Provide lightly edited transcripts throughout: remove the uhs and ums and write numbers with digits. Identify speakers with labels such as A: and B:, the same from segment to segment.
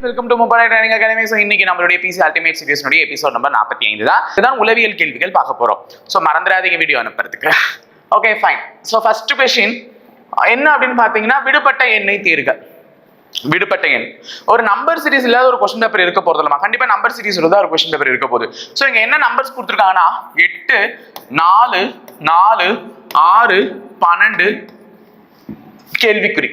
A: Welcome to mobile training academy. So இன்னைக்கு நம்மளுடைய PC ultimate சீரிஸ்னுடைய episode number 45 தான். இதுதான் உளவியல் கேள்விகள் பார்க்க போறோம். ஸோ மறந்துடாதீங்க வீடியோ அனுப்புறதுக்கு. Okay fine. So first question என்ன அப்படின்னு பார்த்தீங்கன்னா, விடுபட்ட எண்ணை தீர்க. விடுபட்ட எண் ஒரு நம்பர் சீரிஸ் இல்லாத ஒரு கொஸ்டின் பேப்பர் இருக்க போறது இல்லமா, கண்டிப்பா நம்பர் சீரிஸ் தான் ஒரு கொஸ்டின் பேப்பர் இருக்க போகுது. ஸோ இங்க என்ன நம்பர்ஸ் கொடுத்துருக்காங்கன்னா 8 4 4 6 12 கேள்விக்குறி.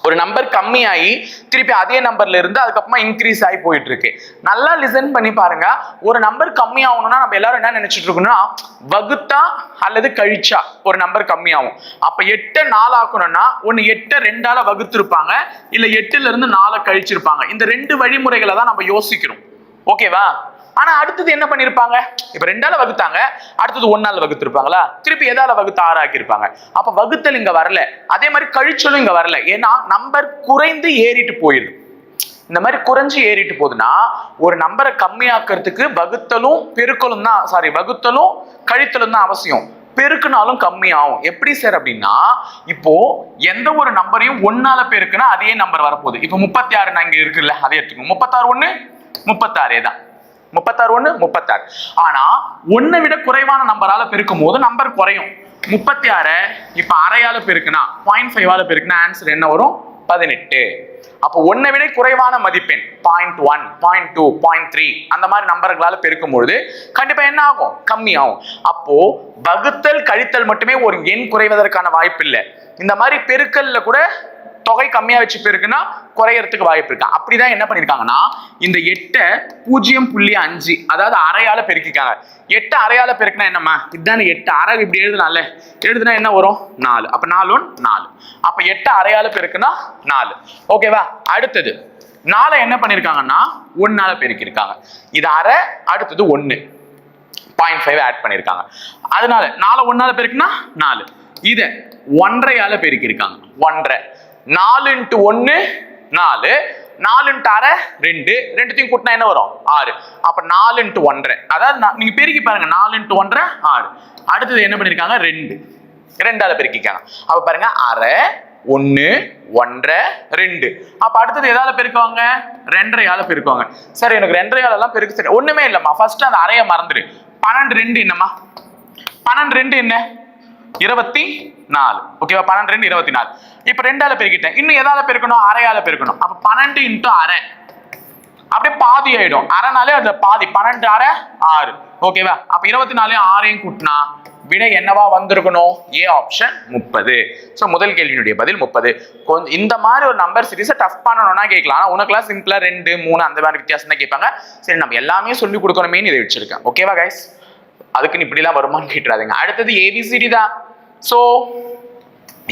A: ஒரு நம்பர் கம்மியாகி திருப்பி அதே நம்பர்ல இருந்து அதுக்கப்புறமா இன்க்ரீஸ் ஆகி போயிட்டு இருக்கு. நல்லா லிசன் பண்ணி பாருங்க. ஒரு நம்பர் கம்மி ஆகணும்னா நம்ம எல்லாரும் என்ன நினைச்சிட்டு இருக்கோம்னா, வகுத்தா அல்லது கழிச்சா ஒரு நம்பர் கம்மியாகும். அப்ப 8 4 ஆக்கணும்னா ஒன்னு 8 2ஆல வகுத்திருப்பாங்க, இல்ல 8ல இருந்து 4 கழிச்சிருப்பாங்க. இந்த ரெண்டு வழிமுறைகளை தான் நம்ம யோசிக்கிறோம். ஓகேவா? ஆனா அடுத்தது என்ன பண்ணிருப்பாங்க, இப்ப 2ஆல வகுத்தாங்க, அடுத்தது 1ஆல வகுத்திருப்பாங்களா, திருப்பி எதால வகுத்து 6 ஆக்கியிருப்பாங்க. அப்ப வகுத்தல் இங்க வரல, அதே மாதிரி கழிச்சலும் இங்க வரல. ஏன்னா நம்பர் குறைந்து ஏறிட்டு போயிடுது. இந்த மாதிரி குறைஞ்சு ஏறிட்டு போகுதுன்னா ஒரு நம்பரை கம்மியாக்குறதுக்கு வகுத்தலும் பெருக்கலும் தான், வகுத்தலும் கழித்தலும் தான் அவசியம். பெருக்குனாலும் கம்மியாகும். எப்படி சார் அப்படின்னா, இப்போ எந்த ஒரு நம்பரையும் 1ஆல பெருக்குனா அதே நம்பர் வரப்போகுது. இப்போ 36 நான் இங்க இருக்குல்ல, அதே எடுத்துக்கணும். 36 1 36 தான். 36 1 36. ஆனா 1 விட குறைவான நம்பரால பெருக்கும் போது நம்பர் குறையும். 36 இப்ப அரையால பெருக்குனா 0.5ஆல பெருக்குனா ஆன்சர் என்ன வரும்? 18. அப்போ 1 விட குறைவான மதிப்பெண் 0.1 0.2 0.3 அந்த மாதிரி நம்பர்களால பெருக்கும் பொழுது கண்டிப்பா என்ன ஆகும்? கம்மியாகும். அப்போ வகுத்தல் கழித்தல் மட்டுமே ஒரு எண் குறைவதற்கான வாய்ப்பு இல்லை. இந்த மாதிரி பெருக்கல்ல கூட தொகை கம்மியா வச்சு பெருக்குன்னா குறையறதுக்கு வாய்ப்பு இருக்கு. அப்படிதான் என்ன பண்ணிருக்காங்கன்னா, இந்த 8 0.5 அதாவது அரையால பெருக்கிக்காங்க. 8 அரையால பெருக்குனா என்னம்மா, இதுதானே 8 அரை. இப்படி எழுதுனா என்ன வரும்? 4. அப்ப 4 1 4. அப்ப 8 அரையால பெருக்குனா 4. ஓகேவா? அடுத்தது 4 என்ன பண்ணிருக்காங்கன்னா 1ஆல பெருக்கிருக்காங்க. இது அரை, அடுத்தது 1 0.5 ஆட் பண்ணிருக்காங்க. அதனால 4 1ஆல பெருக்குனா 4. இத 1.5ஆல பெருக்கிருக்காங்க. 1.5 4 × 1 4, 4 × அரை 2, ரெண்டுத்தையும் கூட்டினா என்ன வரும்? 6. அப்ப 4 × 1.5, அதாவது நீங்க பெருக்கி பாருங்க, 4 × 1.5 6. அடுத்தது என்ன பண்ணிருக்காங்க? 2ஆல பெருக்கிக்காங்க. அப்ப பாருங்க, அரை 1 1.5 2. அப்ப அடுத்தது எதால பெருக்குவாங்க? 2.5ஆல பெருக்குவாங்க. சரி, எனக்கு 2.5ஆல எல்லாம் பெருக்கு சரி ஒண்ணுமே இல்லம்மா. ஃபர்ஸ்ட் அந்த அரைய மறந்துடு. 12 2 என்னம்மா? 12 2 என்ன? 24. ஓகேவா? 12 2 24. இப்ப 2ஆல பெருக்கிட்டேன். இன்னும் எதால பெருக்கணும்? அரையால பெருக்கணும். அப்ப 12 × அரை அப்படியே பாதி ஆயிடும். அரைனாலே அதுல பாதி. 12 அரை 6. ஓகேவா? அப்ப 24 6 கூட்டினா விடை என்னவா வந்திருக்கணும்? A option 30. சோ முதல் கேள்வியினுடைய பதில் 30. இந்த மாதிரி ஒரு நம்பர் சீரிஸை டஃப் பண்ணணும்னா கேட்கலாம். ஆனா உனக்குலாம் சிம்பிளா 2 3 அந்த மாதிரி வித்தியாசம் தான் கேட்பாங்க. சரி, நம்ம எல்லாமே சொல்லி கொடுக்கணுமே இதை வச்சிருக்கேன். ஓகேவா கைஸ்? அதுக்கு இப்படி எல்லாம் வருமானு கேட்டுறாதீங்க. அடுத்தது ஏபிசிடி தான். சோ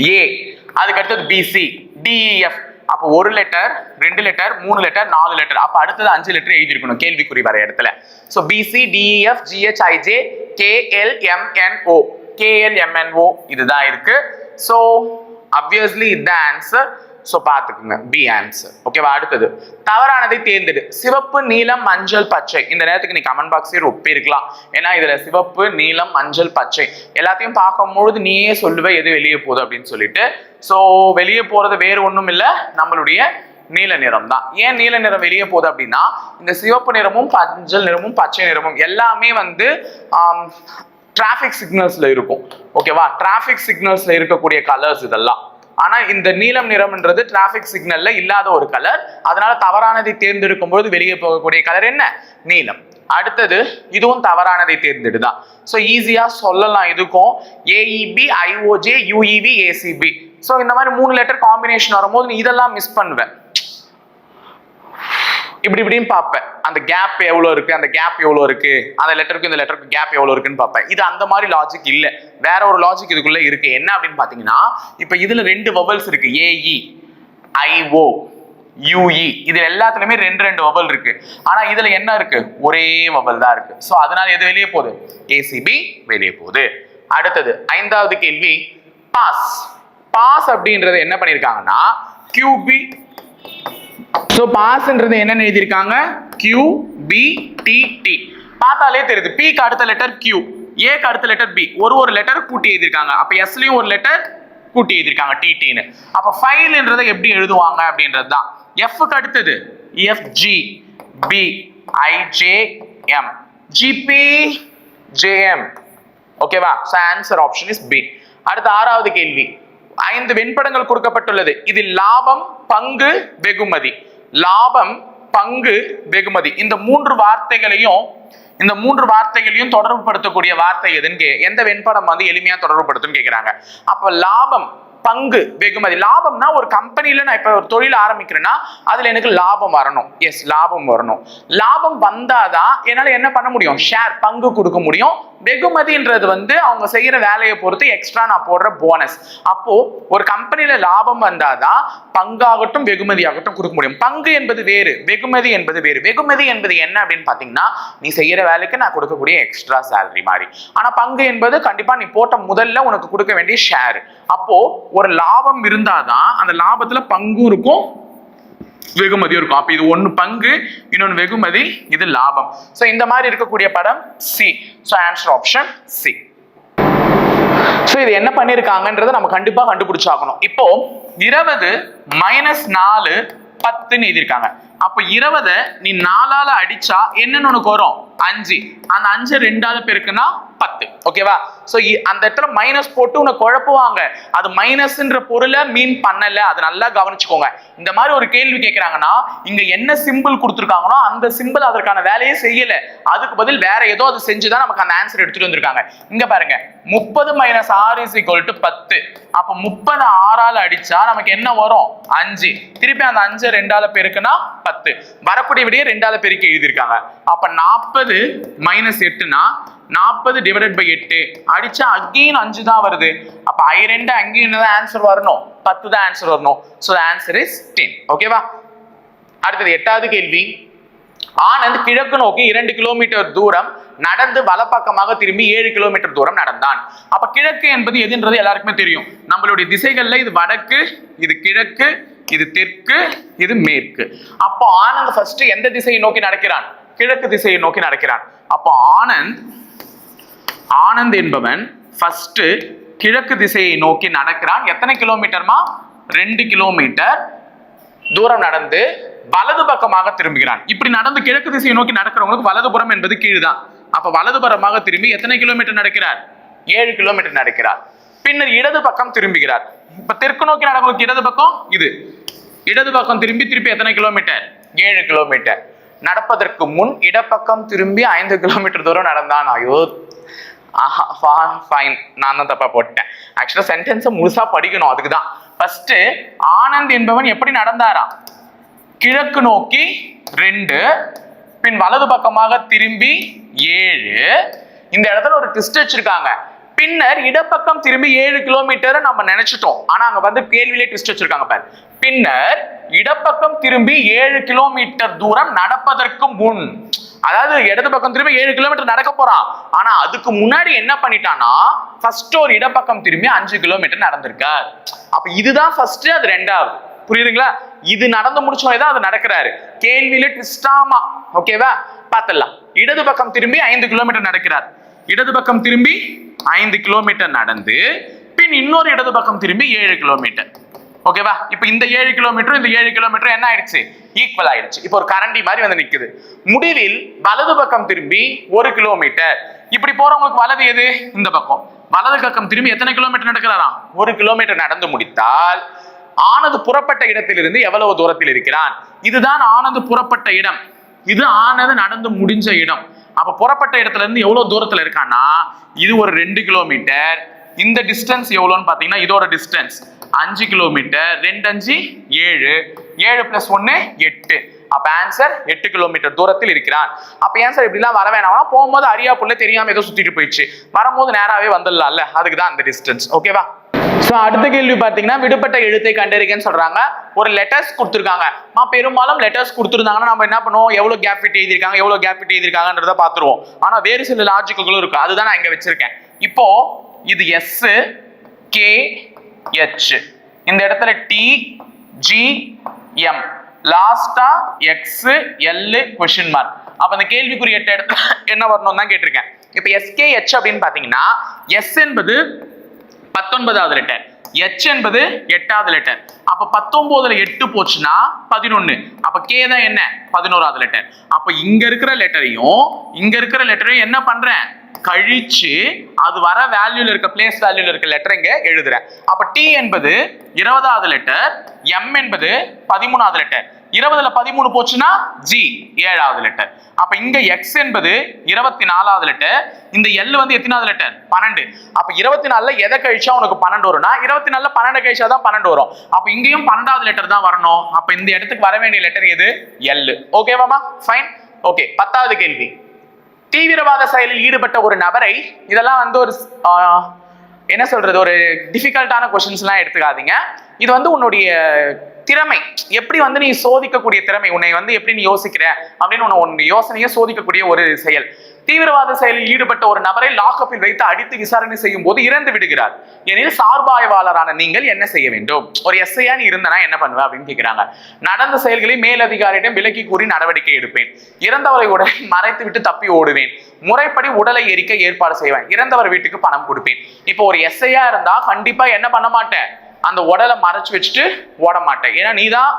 A: ஏ, அதுக்கு அடுத்தது பிசி டிஇஎஃப். அப்போ 1 லெட்டர் 2 லெட்டர் 3 லெட்டர் 4 லெட்டர். அப்ப அடுத்தது 5 லெட்டர் எழுதி இருக்கணும் கேள்விக்குறி வர இடத்துல. So BC DEF GHIJ KLMNO KLMNO இதுதான் இருக்கு. So obviously the answer. So பாத்துக்குங்க, பி ஆன்சர். ஓகேவா? அடுத்தது தவறானதை தேர்ந்தெடு. சிவப்பு நீலம் மஞ்சள் பச்சை. இந்த நேரத்துக்கு நீ கமெண்ட் பாக்ஸே ஒப்பி இருக்கலாம். ஏன்னா இதுல சிவப்பு நீலம் மஞ்சள் பச்சை எல்லாத்தையும் பார்க்கும்பொழுது நீயே சொல்லுவ எது வெளியே போகுது அப்படின்னு சொல்லிட்டு. சோ வெளியே போறது வேறு ஒண்ணும் இல்ல, நம்மளுடைய நீல நிறம் தான். ஏன் நீல நிறம் வெளியே போகுது அப்படின்னா, இந்த சிவப்பு நிறமும் மஞ்சள் நிறமும் பச்சை நிறமும் எல்லாமே டிராபிக் சிக்னல்ஸ்ல இருக்கும். ஓகேவா? டிராபிக் சிக்னல்ஸ்ல இருக்கக்கூடிய கலர்ஸ் இதெல்லாம். ஆனா இந்த நீலம் நிறம்ன்றது டிராபிக் சிக்னல்ல இல்லாத ஒரு கலர். அதனால தவறானதை தேர்ந்தெடுக்கும் பொழுது வெளியே போகக்கூடிய கலர் என்ன? நீலம். அடுத்தது இதுவும் தவறானதை தேர்ந்தெடுதான். சோ ஈஸியா சொல்லலாம் இதுக்கும். AEB IOJ UEV ACB. So இந்த மாதிரி 3 லெட்டர் காம்பினேஷன் வரும்போது நீ இதெல்லாம் மிஸ் பண்ணுவ. இப்படின்னு பார்ப்பேன், அந்த கேப் எவ்வளவு இருக்கு, அந்த கேப் எவ்வளவு இருக்கு, அந்த லெட்டருக்கு இந்த லெட்டருக்கு கேப் எவ்வளவு இருக்குன்னு பார்ப்பேன். இது அந்த மாதிரி லாஜிக் இல்ல, வேற ஒரு லாஜிக் இதுக்குள்ள இருக்கு. என்ன அப்படின்னு பாத்தீங்கன்னா, இப்ப இதுல 2 வவல்ஸ் இருக்கு. ஏஇ ஐஓ யூஇ இது எல்லாத்துலயுமே 2 வவல் இருக்கு. ஆனா இதுல என்ன இருக்கு? ஒரே வவல் தான் இருக்கு. சோ அதனால எது வெளியே போகுது? ஏசிபி வெளியே போகுது. அடுத்தது 5வது கேள்வி, பாஸ். பாஸ் அப்படின்றது என்ன பண்ணிருக்காங்கன்னா கியூபி. சோ பாஸ்ன்றது என்ன எழுதிருக்காங்க? QBTT. பார்த்தாலே தெரியுது. P க்கு அடுத்த லெட்டர் Q, A க்கு அடுத்த லெட்டர் B. ஒரு லெட்டர் கூட்டி எழுதிருக்காங்க. அப்ப Sலயும் ஒரு லெட்டர் கூட்டி எழுதிருக்காங்க TT ன்னு. அப்ப ஃபைல்ன்றதை எப்படி எழுதுவாங்க அப்படின்றது தான். F க்கு அடுத்தது FG B IJM GP JM. ஓகேவா? So answer option is B. அடுத்த ஆறாவது கேள்வி. 5 வெண்படங்கள் கொடுக்கப்பட்டுள்ளது. இது லாபம், பங்கு, வெகுமதி. லாபம், பங்கு, வெகுமதி. இந்த மூன்று வார்த்தைகளையும் தொடர்பு படுத்தக்கூடிய வார்த்தை எதுன்னு எந்த வெண்படம் வந்து எளிமையா தொடர்பு படுத்துன்னு கேக்குறாங்க. அப்ப லாபம், பங்கு, வெகுமதி. லாபம்னா ஒரு கம்பெனில நான் இப்ப ஒரு தொழில் ஆரம்பிக்கிறேன்னா அதுல எனக்கு லாபம் வரணும். எஸ், லாபம் வரணும். லாபம் வந்தாதான் என்னால என்ன பண்ண முடியும்? ஷேர், பங்கு கொடுக்க முடியும். வெகுமதின்றது வந்து அவங்க செய்யற வேலையை பொறுத்து எக்ஸ்ட்ரா நான் போடுற போனஸ். அப்போ ஒரு கம்பெனில லாபம் வந்தாதான் பங்காகட்டும் வெகுமதியாகட்டும் கொடுக்க முடியும். பங்கு என்பது வேறு, வெகுமதி என்பது வேறு. வெகுமதி என்பது என்ன அப்படின்னு பாத்தீங்கன்னா நீ செய்யற வேலைக்கு நான் கொடுக்கக்கூடிய எக்ஸ்ட்ரா சேலரி மாதிரி. ஆனா பங்கு என்பது கண்டிப்பா நீ போட்ட முதல்ல உனக்கு கொடுக்க வேண்டிய ஷேர். அப்போ ஒரு லாபம் இருந்தாதான் அந்த லாபத்துல பங்கும் இருக்கும், வெகுமதியும் இருக்கும். அப்ப இது ஒன்னு பங்கு, இன்னொன்னு வெகுமதி, இது லாபம். சோ இந்த மாதிரி இருக்கக்கூடிய படம் C. So answer option C. So இது என்ன பண்ணிருக்காங்கன்றதை நம்ம கண்டிப்பா கண்டுபிடிச்சாகணும். இப்போ 20 -4 10 எழுதிருக்காங்க. அப்ப 20 நீ 4ஆல அடிச்சா என்னன்னு உனக்கு வரும்? 5. அந்த 5 2ஆல பெருக்குனா 10. ஓகேவா? சோ அந்த இடத்துல மைனஸ் போட்டு உனக்கு குழப்புவாங்க. அது மைனஸ்ன்ற பொருளை மீன் பண்ணல. அது நல்லா கவனிச்சுக்கோங்க. இந்த மாதிரி ஒரு கேள்வி கேட்கறாங்கன்னா இங்க என்ன சிம்பிள் கொடுத்துருக்காங்களோ அந்த சிம்பிள் அதற்கான வேலையை செய்யல. அதுக்கு பதில் வேற ஏதோ அது செஞ்சுதான் நமக்கு அந்த ஆன்சர் எடுத்துட்டு வந்திருக்காங்க. இங்க பாருங்க, 30 - 6 = 10. அப்ப 30 6ஆல அடிச்சா நமக்கு என்ன வரும்? 5. திருப்பி அந்த 5 2ஆல பெருக்குனா 10. வரக்கூடிய விடையை 2ஆல பெருக்கி எழுதியிருக்காங்க. அப்ப 40 - 8னா 40 / 8 அடிச்சா அகைன் 5 தான் வருது. அப்ப I2 அங்கேயும் என்னதான் ஆன்சர் வரணும்? 10 தான் ஆன்சர் வரணும். So the answer is 10. ஓகேவா? அடுத்தது 8வது கேள்வி. ஆனந்த் கிழக்கு நோக்கி 2 கிலோமீட்டர் தூரம் நடந்து வலப்பக்கமாக திரும்பி 7 கிலோமீட்டர் தூரம் நடந்தான். அப்ப கிழக்கு என்பது எதுன்றது எல்லாருக்குமே தெரியும். நம்மளுடைய திசைகள்ல இது வடக்கு, இது கிழக்கு, இது தெற்கு, இது மேற்கு. அப்போ ஆனந்த் ஃபர்ஸ்ட் எந்த திசையை நோக்கி நடக்கிறான்? கிழக்கு திசையை நோக்கி நடக்கிறான். அப்போ ஆனந்த் என்பவன் ஃபர்ஸ்ட் கிழக்கு திசையை நோக்கி நடக்கிறான். எத்தனை கிலோமீட்டர்மா? 2 கிலோமீட்டர் தூரம் நடந்து வலது பக்கமாக திரும்புகிறான். இப்படி நடந்து கிழக்கு திசையை நோக்கி நடக்கிறவங்களுக்கு வலதுபுறம் என்பது கீழ்தான். அப்ப வலதுபுறமாக திரும்பி எத்தனை கிலோமீட்டர் நடக்கிறார்? 7 கிலோமீட்டர் நடக்கிறார். பின்னர் இடது பக்கம் திரும்புகிறார். இப்ப தெற்கு நோக்கி நடக்கிறவங்களுக்கு இடது பக்கம் இது. இடது பக்கம் திரும்பி எத்தனை கிலோமீட்டர்? 7 கிலோமீட்டர். நடப்பதற்கு முன் இடப்பக்கம் திரும்பி 5 கிலோமீட்டர் தூரம் நடந்தான். ஐயோ, ஃபைன், நான் தான் தப்பா போட்டேன். ஆக்சுவலா சென்டென்ஸை முழுசா படிக்கணும். அதுக்குதான் ஃபர்ஸ்ட் ஆனந்த் என்பவன் எப்படி நடந்தாராம்? கிழக்கு நோக்கி 2, பின் வலது பக்கமாக திரும்பி 7. இந்த இடத்துல ஒரு ட்விஸ்ட் வச்சிருக்காங்க. பின்னர் இடப்பக்கம் திரும்பி 7 கிலோமீட்டர் நம்ம நினைச்சிட்டோம். ஆனா அங்க வந்து கேள்வியிலே ட்விஸ்ட் வச்சிருக்காங்க பாரு. பின்னர் இடப்பக்கம் திரும்பி 7 கிலோமீட்டர் தூரம் நடப்பதற்கு முன், அதாவது இடது பக்கம் திரும்பி 7 கிலோமீட்டர் நடக்க போறான். ஆனா அதுக்கு முன்னாடி என்ன பண்ணிட்டானா ஃபர்ஸ்ட் ஒரு இடப்பக்கம் திரும்பி 5 கிலோமீட்டர் நடந்திருக்கார். அப்ப இதுதான் ஃபர்ஸ்ட், அது 2வது. புரியுதுங்களா? இது நடந்து முடிச்சோதான் அது நடக்கிறாரு. கேள்வியில ட்விஸ்டாமா. ஓகேவா? பார்த்துடலாம். இடது பக்கம் திரும்பி 5 கிலோமீட்டர் நடக்கிறார். இடது பக்கம் திரும்பி 5 கிலோமீட்டர் நடந்து பின் இன்னொரு இடது பக்கம் திரும்பி 7 கிலோமீட்டர். ஓகேவா? இப்ப இந்த 7 கிலோமீட்டர் இந்த 7 கிலோமீட்டர் என்ன ஆயிடுச்சு? ஈக்குவல் ஆயிடுச்சு. இப்போ ஒரு கரண்டி மாதிரி வந்து நிக்குது. முடிவில் வலது பக்கம் திரும்பி 1 கிலோமீட்டர். இப்படி போறவங்களுக்கு வலது எது? இந்த பக்கம். வலது பக்கம் திரும்பி எத்தனை கிலோமீட்டர் நடக்கிறாராம்? 1 கிலோமீட்டர் நடந்து முடித்தால் ஆனந்த் புறப்பட்ட இடத்திலிருந்து எவ்வளவு தூரத்தில் இருக்கிறான்? இதுதான் ஆனந்த் புறப்பட்ட இடம். இது ஆனந்த் நடந்து முடிஞ்ச இடம். அப்ப புறப்பட்ட இடத்துல இருந்து எவ்வளவு தூரத்துல இருக்கான்னா இது ஒரு 2 கிலோமீட்டர். இந்த டிஸ்டன்ஸ் எவ்வளவுன்னு பாத்தீங்கன்னா இதோட டிஸ்டன்ஸ் 5 கிலோமீட்டர். 2 5 7, 7 + 1 8. அப்ப ஆன்சர் 8 கிலோமீட்டர் தூரத்தில் இருக்கிறான். அப்ப ஆன்சர் இப்படிலாம் வர வேணாம்னா போகும்போது அரியா புள்ள தெரியாம ஏதோ சுத்திட்டு போயிடுச்சு, வரும்போது நேராவே வந்துடலாம்ல, அதுக்கு தான் அந்த டிஸ்டன்ஸ். ஓகேவா? சோ அடுத்த கேள்வி பாத்தீங்கன்னா விடுபட்ட எழுத்தை கண்டறிக்கன்னு சொல்றாங்க. ஒரு லெட்டர்ஸ் கொடுத்துருக்காங்க. பெரும்பாலும் லெட்டர்ஸ் கொடுத்துருந்தாங்கன்னா நம்ம என்ன பண்ணுவோம்? எவ்வளவு கேப் விட்டு எழுதிருக்காங்க, எவ்வளவு கேப் விட்டு எழுதிருக்காங்கன்றத பாத்துருவோம். ஆனா வேறு சில லாஜிக்குகளும் இருக்கு. அதுதான் நான் இங்க வச்சிருக்கேன். இப்போ இது S K H, இந்த இடத்துல T G M, லாஸ்டா X L question mark. அப்ப அந்த கேள்விக்குரிய இடத்துல என்ன வரணும் தான் கேட்டிருக்கேன். இப்ப SKH அப்படின்னு பாத்தீங்கன்னா S என்பது 19வது லெட்டர், H என்பது 8வது லெட்டர். அப்ப 19ல 8 போச்சுன்னா 11. அப்ப கே தான் என்ன 11வது லெட்டர். அப்ப இங்க இருக்கிற லெட்டரையும் என்ன பண்றேன் கழிச்சு அது வர வேல்யூல இருக்க பிளேஸ் வேல்யூல இருக்க லெட்டர் இங்க எழுதுறேன். அப்ப டி என்பது 20வது லெட்டர், எம் என்பது 13வது லெட்டர். 20ல 13 போச்சுன்னா ஜி 7வது லெட்டர். அப்ப இங்க எக்ஸ் என்பது 24வது லெட்டர், இந்த எல் வந்து எத்தனாவது லெட்டர் 12. அப்ப 24ல எதை கழிச்சா உனக்கு 12 வரும்னா 24ல 12 கழிச்சா தான் 12 வரும். அப்ப இங்கேயும் 12வது லெட்டர் தான் வரணும். அப்ப இந்த இடத்துக்கு வர வேண்டிய லெட்டர் எது எல். ஓகேவாமா ஃபைன். ஓகே 10வது கேள்வி. தீவிரவாத செயலில் ஈடுபட்ட ஒரு நபரை, இதெல்லாம் வந்து ஒரு என்ன சொல்றது ஒரு டிஃபிகல்ட்டான கொஸ்டின்ஸ் எல்லாம் எடுத்துக்காதீங்க. இது வந்து உன்னுடைய திறமை, எப்படி வந்து நீ சோதிக்கக்கூடிய திறமை, உன்னை வந்து எப்படி நீ யோசிக்கிற அப்படின்னு உன்னுடைய யோசனையை சோதிக்கக்கூடிய ஒரு செயல். தீவிரவாத செயலில் ஈடுபட்ட ஒரு நபரை லாக்அப்பில் வைத்து அடித்து விசாரணை செய்யும் போது இறந்து விடுகிறார் எனில் சார்பாய்வாளரான நீங்கள் என்ன செய்ய வேண்டும்? ஒரு எஸ்ஐயா நீ இருந்தனா என்ன பண்ணுவ அப்படின்னு கேட்கிறாங்க. நடந்த செயல்களை மேலதிகாரியிடம் விலக்கி கூறி நடவடிக்கை எடுப்பேன். இறந்தவரை உடலை மறைத்து விட்டு தப்பி ஓடுவேன். முறைப்படி உடலை எரிக்க ஏற்பாடு செய்வேன். இறந்தவர் வீட்டுக்கு பணம் கொடுப்பேன். இப்போ ஒரு எஸ்ஐயா இருந்தா கண்டிப்பா என்ன பண்ண மாட்டேன், அந்த உடலை மறைச்சு வச்சுட்டு ஓட மாட்டேன். ஏன்னா நீதான்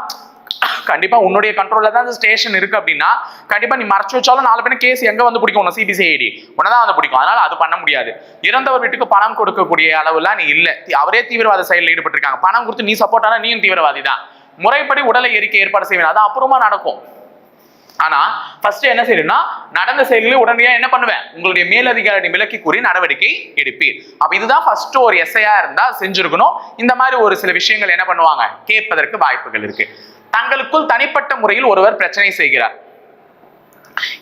A: கண்டிப்பா உன்னுடைய கண்ட்ரோல்ல தான் ஸ்டேஷன் இருக்கு அப்படின்னா கண்டிப்பா நீ மறைச்சு வச்சாலும் 4 பேர் கேஸ் எங்க வந்து பிடிக்கும், சிபிசிஐடி உன்னதான் வந்து பிடிக்கும். அதனால அது பண்ண முடியாது. இறந்தவர் வீட்டுக்கு பணம் கொடுக்கக்கூடிய அளவுலாம் நீ இல்ல. அவரே தீவிரவாத செயலில் ஈடுபட்டிருக்காங்க, பணம் கொடுத்து நீ சப்போர்ட் ஆனா நீயும் தீவிரவாதி தான். முறைப்படி உடலை எரிக்க ஏற்பாடு செய்வேன், அது அப்புறமா நடக்கும். ஆனா ஃபர்ஸ்ட் என்ன செய்யணும்னா நடந்த செயல்களை உடனடியாக என்ன பண்ணுவேன், உங்களுடைய மேலதிகாரி விலக்கி கூறி நடவடிக்கை எடுப்பீர். அப்ப இதுதான் ஃபர்ஸ்ட் ஒரு எஸ்ஐயா இருந்தா செஞ்சிருக்கணும். இந்த மாதிரி ஒரு சில விஷயங்கள் என்ன பண்ணுவாங்க கேட்பதற்கு வாய்ப்புகள் இருக்கு. தங்களுக்குள் தனிப்பட்ட முறையில் ஒருவர் பிரச்சனை செய்கிறார்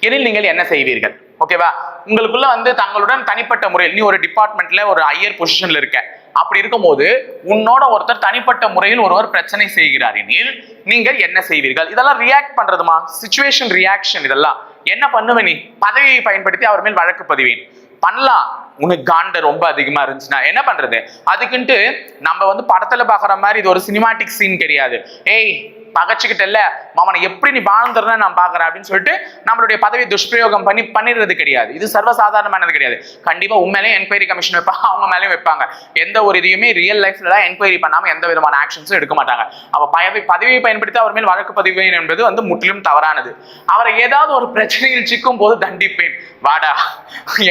A: எனில் நீங்கள் என்ன செய்வீர்கள்? ஓகேவா, உங்களுக்குள்ள வந்து தங்களுடன் தனிப்பட்ட முறையில் நீ ஒரு டிபார்ட்மெண்ட்ல ஒரு ஹையர் பொசிஷன்ல இருக்க, அப்படி இருக்கும்போது உன்னோட ஒருத்தர் தனிப்பட்ட முறையில் ஒருவர் பிரச்சனை செய்கிறார் எனில் நீங்கள் என்ன செய்வீர்கள்? இதெல்லாம் ரியாக்ட் பண்றதுமா, சிச்சுவேஷன் ரியாக்ஷன். இதெல்லாம் என்ன பண்ணுவேன், நீ பதவியை பயன்படுத்தி அவர் மேல் வழக்கு பதிவேன் பண்ணலாம். உனக்கு காண்ட ரொம்ப அதிகமா இருந்துச்சுன்னா என்ன பண்றது? அதுக்குன்ட்டு நம்ம வந்து படத்துல பாக்குற மாதிரி இது ஒரு சினிமாட்டிக் சீன் கிடையாது. ஏய் பகச்சுக்கிட்டல மாமனை எப்படி நீ வாழ்ந்துறன்னு நான் பாக்குறேன் அப்படின்னு சொல்லிட்டு நம்மளுடைய பதவி துஷ்பிரயோகம் பண்ணிடுறது கிடையாது. இது சர்வசாதாரணமானது கிடையாது. கண்டிப்பா உண்மையிலேயே என்கொயரி கமிஷன் வைப்பாங்க, அவங்க மேலேயும் வைப்பாங்க. எந்த ஒரு இதையுமே ரியல் லைஃப்ல என்கொயரி பண்ணாம எந்த விதமான ஆக்ஷன்ஸும் எடுக்க மாட்டாங்க. அப்ப பதவியை பயன்படுத்தி அவர் மேல் வழக்கு பதிவு என்பது வந்து முற்றிலும் தவறானது. அவரை ஏதாவது ஒரு பிரச்சனையில் சிக்கும் போது தண்டிப்பேன், வாடா